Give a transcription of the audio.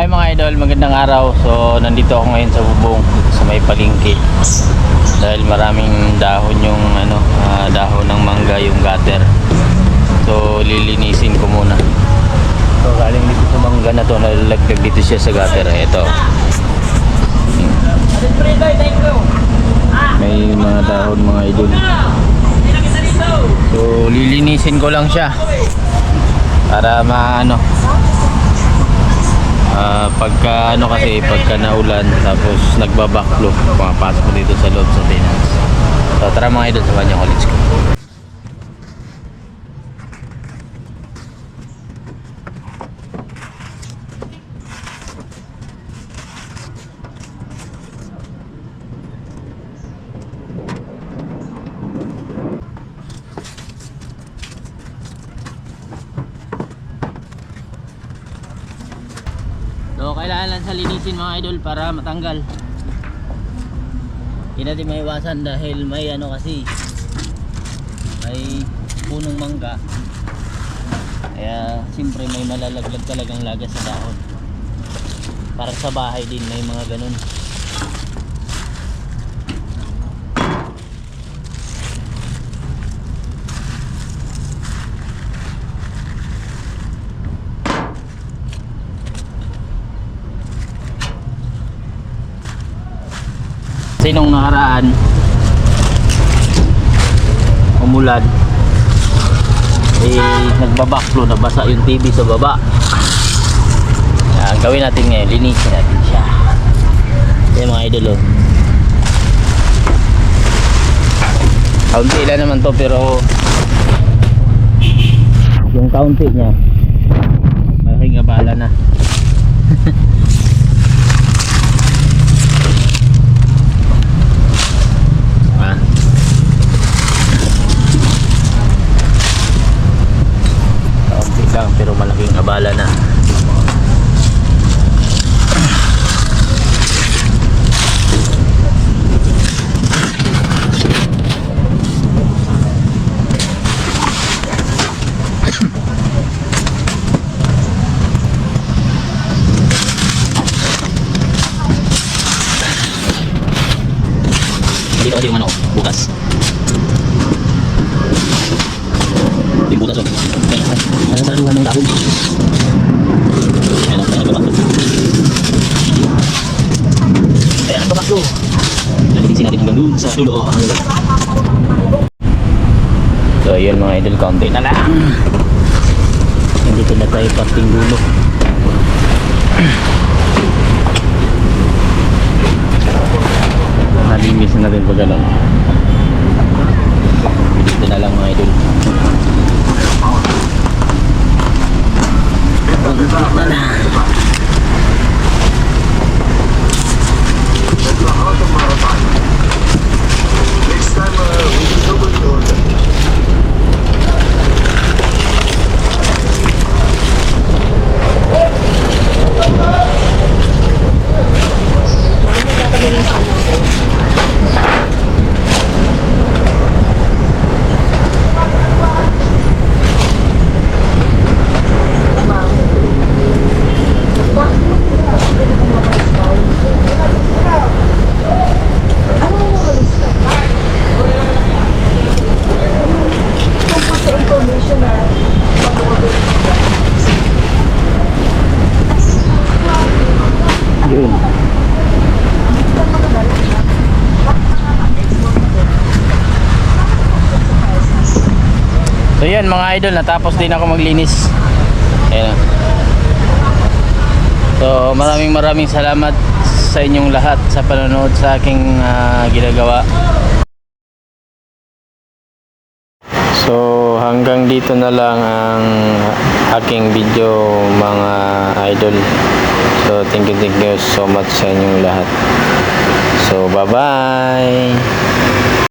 Hi mga idol, magandang araw. So nandito ako ngayon sa bubong sa may palengke. Dahil maraming dahon yung dahon ng mangga yung gutter. So lilinisin ko muna. So galing dito sa mangga na to, nalalagdag dito siya sa gutter. Ito. May mga dahon mga idol. So lilinisin ko lang siya para pagka pagka naulan tapos nagbabaklo, pumapasok ko dito sa loob sa tenants. So tara mga idol, samahan niyo ako, let's go. So kailangan lang sa linisin mga idol para matanggal. Hindi natin maiwasan dahil may kasi may punong mangga. Kaya siyempre may malalaglag talagang lagas sa dahon. Para sa bahay din may mga ganun. Kasi nung nakaraan umulan, nagbabaklo, nabasa yung TV sa baba. Ang gawin natin ngayon, linisin natin siya. Yan mga idol, kaunti lang naman to, pero yung kaunti nya malaking abala na. Pero malaking abala na. Dito kasi yung bukas. Yung bukas Ayan sa luhan ng dahon. Ayan ang babaklo. Ayan ang babaklo. Lalisin natin hanggang doon sa dulo. So yun mga idol, kaunti na lang. Nandito na tayo parting dulo. Nalimis na rin pag gano'n. Dito na lang mga idol. So yan mga idol, natapos din ako maglinis. Ayan. So maraming salamat sa inyong lahat sa panonood sa aking ginagawa. So hanggang dito na lang ang aking video mga idol. So thank you so much sa inyong lahat. So bye bye.